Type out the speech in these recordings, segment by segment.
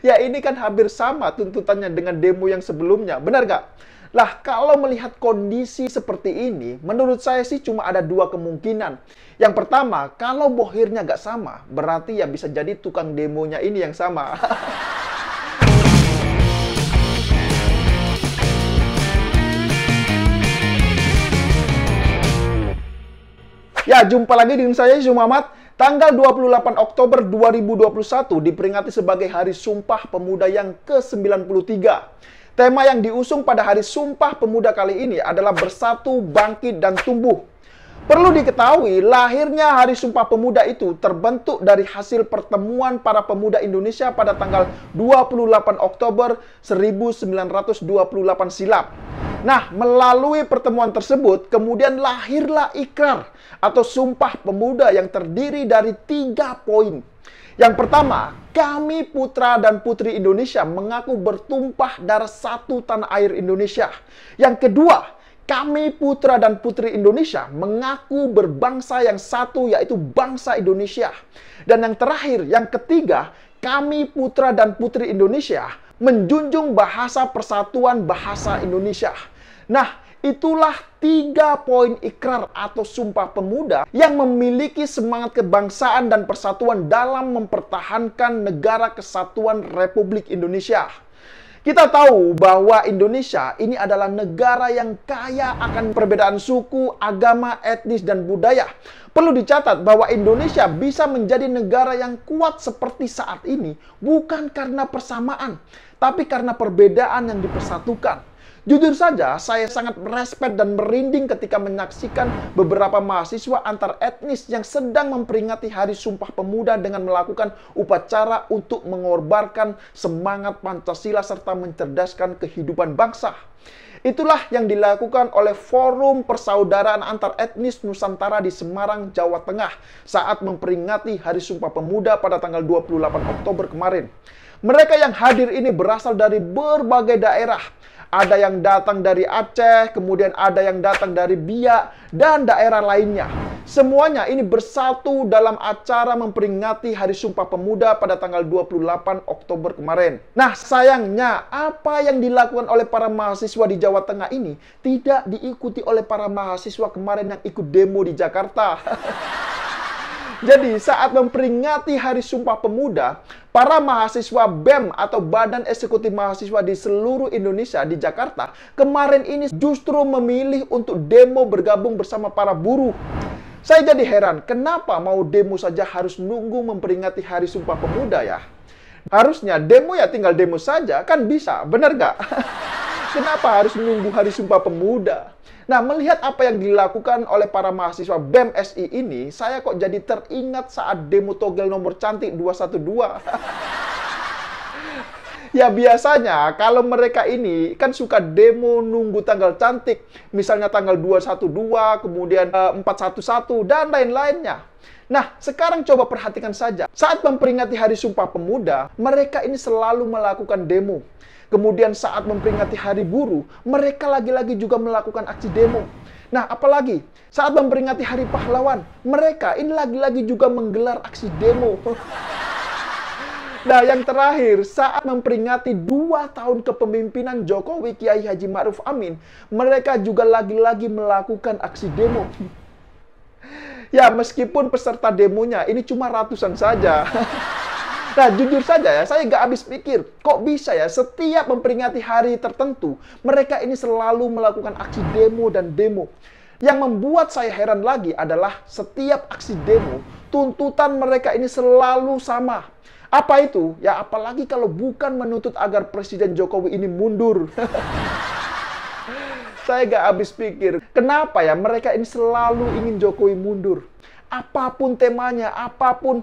Ya ini kan hampir sama tuntutannya dengan demo yang sebelumnya, benar nggak? Lah, kalau melihat kondisi seperti ini, menurut saya sih cuma ada dua kemungkinan. Yang pertama, kalau bohirnya nggak sama, berarti ya bisa jadi tukang demonya ini yang sama. Ya, jumpa lagi dengan saya, Muhammad. Tanggal 28 Oktober 2021 diperingati sebagai Hari Sumpah Pemuda yang ke-93. Tema yang diusung pada Hari Sumpah Pemuda kali ini adalah bersatu, bangkit, dan tumbuh. Perlu diketahui, lahirnya Hari Sumpah Pemuda itu terbentuk dari hasil pertemuan para pemuda Indonesia pada tanggal 28 Oktober 1928 silam. Nah, melalui pertemuan tersebut, kemudian lahirlah ikrar atau Sumpah Pemuda yang terdiri dari 3 poin. Yang pertama, kami putra dan putri Indonesia mengaku bertumpah darah satu tanah air Indonesia. Yang kedua, kami putra dan putri Indonesia mengaku berbangsa yang satu, yaitu bangsa Indonesia. Dan yang terakhir, yang ketiga, kami putra dan putri Indonesia menjunjung bahasa persatuan bahasa Indonesia. Nah, itulah 3 poin ikrar atau Sumpah Pemuda yang memiliki semangat kebangsaan dan persatuan dalam mempertahankan negara kesatuan Republik Indonesia. Kita tahu bahwa Indonesia ini adalah negara yang kaya akan perbedaan suku, agama, etnis, dan budaya. Perlu dicatat bahwa Indonesia bisa menjadi negara yang kuat seperti saat ini bukan karena persamaan, tapi karena perbedaan yang dipersatukan. Jujur saja, saya sangat merespek dan merinding ketika menyaksikan beberapa mahasiswa antar etnis yang sedang memperingati Hari Sumpah Pemuda dengan melakukan upacara untuk mengorbankan semangat Pancasila serta mencerdaskan kehidupan bangsa. Itulah yang dilakukan oleh Forum Persaudaraan Antar Etnis Nusantara di Semarang, Jawa Tengah saat memperingati Hari Sumpah Pemuda pada tanggal 28 Oktober kemarin. Mereka yang hadir ini berasal dari berbagai daerah. Ada yang datang dari Aceh, kemudian ada yang datang dari Biak, dan daerah lainnya. Semuanya ini bersatu dalam acara memperingati Hari Sumpah Pemuda pada tanggal 28 Oktober kemarin. Nah, sayangnya apa yang dilakukan oleh para mahasiswa di Jawa Tengah ini tidak diikuti oleh para mahasiswa kemarin yang ikut demo di Jakarta. Jadi, saat memperingati Hari Sumpah Pemuda, para mahasiswa BEM atau Badan Eksekutif Mahasiswa di seluruh Indonesia di Jakarta kemarin ini justru memilih untuk demo bergabung bersama para buruh. Saya jadi heran, kenapa mau demo saja harus nunggu memperingati Hari Sumpah Pemuda ya? Harusnya demo ya tinggal demo saja, kan bisa, bener nggak? Kenapa harus nunggu Hari Sumpah Pemuda? Nah, melihat apa yang dilakukan oleh para mahasiswa BEM SI ini, saya kok jadi teringat saat demo togel nomor cantik 212. Ya biasanya kalau mereka ini kan suka demo nunggu tanggal cantik, misalnya tanggal 212, kemudian 411 dan lain-lainnya. Nah, sekarang coba perhatikan saja. Saat memperingati Hari Sumpah Pemuda, mereka ini selalu melakukan demo. Kemudian saat memperingati Hari Buruh, mereka lagi-lagi juga melakukan aksi demo. Nah, apalagi saat memperingati Hari Pahlawan, mereka ini lagi-lagi juga menggelar aksi demo. Nah, yang terakhir, saat memperingati 2 tahun kepemimpinan Jokowi Kiai Haji Ma'ruf Amin, mereka juga lagi-lagi melakukan aksi demo. Ya, meskipun peserta demonya ini cuma ratusan saja. Nah, jujur saja ya, saya nggak habis pikir, kok bisa ya setiap memperingati hari tertentu, mereka ini selalu melakukan aksi demo dan demo. Yang membuat saya heran lagi adalah setiap aksi demo, tuntutan mereka ini selalu sama. Apa itu? Ya, apalagi kalau bukan menuntut agar Presiden Jokowi ini mundur. Saya nggak habis pikir, kenapa ya mereka ini selalu ingin Jokowi mundur? Apapun temanya, apapun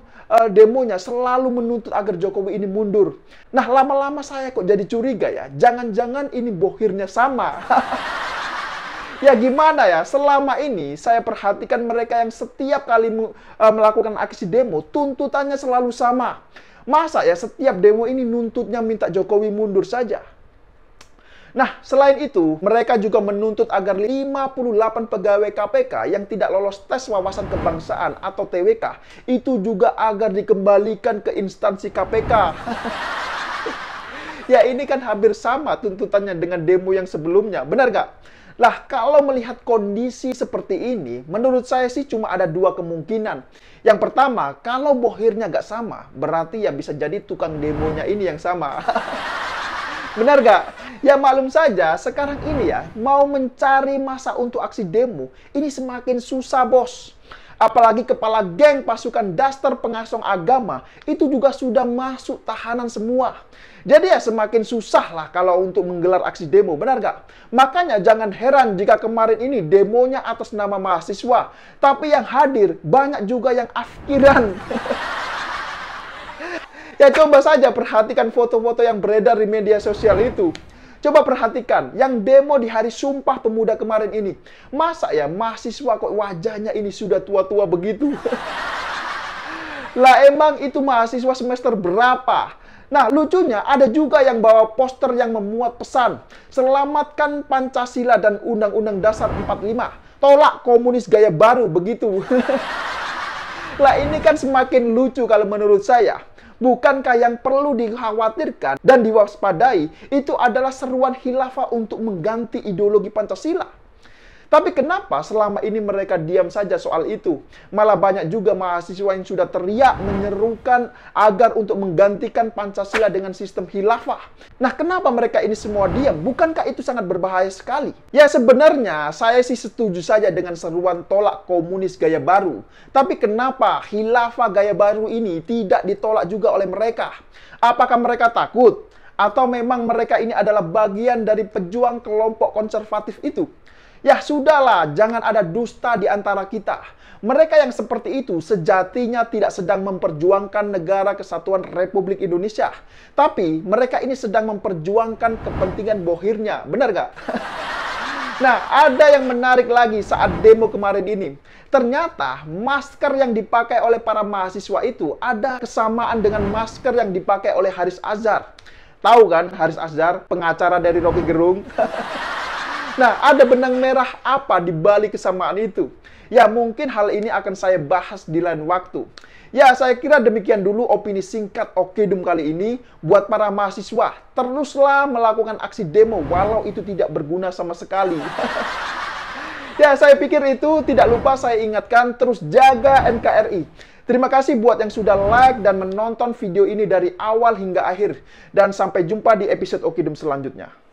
demonya, selalu menuntut agar Jokowi ini mundur. Nah, lama-lama saya kok jadi curiga ya, jangan-jangan ini bohirnya sama. Ya gimana ya, selama ini saya perhatikan mereka yang setiap kali melakukan aksi demo, tuntutannya selalu sama. Masa ya setiap demo ini nuntutnya minta Jokowi mundur saja? Nah, selain itu, mereka juga menuntut agar 58 pegawai KPK yang tidak lolos tes wawasan kebangsaan atau TWK, itu juga agar dikembalikan ke instansi KPK. Ya ini kan hampir sama tuntutannya dengan demo yang sebelumnya, benar nggak? Lah, kalau melihat kondisi seperti ini, menurut saya sih cuma ada dua kemungkinan. Yang pertama, kalau bohirnya nggak sama, berarti ya bisa jadi tukang demonya ini yang sama. Benar nggak? Ya maklum saja, sekarang ini ya, mau mencari masa untuk aksi demo, ini semakin susah, bos. Apalagi kepala geng pasukan Daster Pengasong Agama itu juga sudah masuk tahanan semua. Jadi ya semakin susah lah kalau untuk menggelar aksi demo, benar gak? Makanya jangan heran jika kemarin ini demonya atas nama mahasiswa. Tapi yang hadir banyak juga yang afkiran. Ya coba saja perhatikan foto-foto yang beredar di media sosial itu. Coba perhatikan, yang demo di hari Sumpah Pemuda kemarin ini. Masa ya mahasiswa kok wajahnya ini sudah tua-tua begitu? Lah emang itu mahasiswa semester berapa? Nah lucunya ada juga yang bawa poster yang memuat pesan, selamatkan Pancasila dan Undang-Undang Dasar 45. Tolak komunis gaya baru, begitu. Lah ini kan semakin lucu kalau menurut saya. Bukankah yang perlu dikhawatirkan dan diwaspadai itu adalah seruan khilafah untuk mengganti ideologi Pancasila? Tapi kenapa selama ini mereka diam saja soal itu? Malah banyak juga mahasiswa yang sudah teriak menyerukan agar untuk menggantikan Pancasila dengan sistem khilafah. Nah, kenapa mereka ini semua diam? Bukankah itu sangat berbahaya sekali? Ya sebenarnya saya sih setuju saja dengan seruan tolak komunis gaya baru. Tapi kenapa khilafah gaya baru ini tidak ditolak juga oleh mereka? Apakah mereka takut? Atau memang mereka ini adalah bagian dari pejuang kelompok konservatif itu? Ya sudahlah, jangan ada dusta di antara kita. Mereka yang seperti itu sejatinya tidak sedang memperjuangkan negara kesatuan Republik Indonesia. Tapi mereka ini sedang memperjuangkan kepentingan bohirnya. Benar gak? Nah, ada yang menarik lagi saat demo kemarin ini. Ternyata masker yang dipakai oleh para mahasiswa itu ada kesamaan dengan masker yang dipakai oleh Haris Azhar. Tahu kan Haris Azhar, pengacara dari Rocky Gerung? Nah, ada benang merah apa di balik kesamaan itu? Ya, mungkin hal ini akan saya bahas di lain waktu. Ya, saya kira demikian dulu opini singkat Okedum kali ini. Buat para mahasiswa, teruslah melakukan aksi demo walau itu tidak berguna sama sekali. Ya, saya pikir itu. Tidak lupa saya ingatkan, terus jaga NKRI. Terima kasih buat yang sudah like dan menonton video ini dari awal hingga akhir. Dan sampai jumpa di episode Okedum selanjutnya.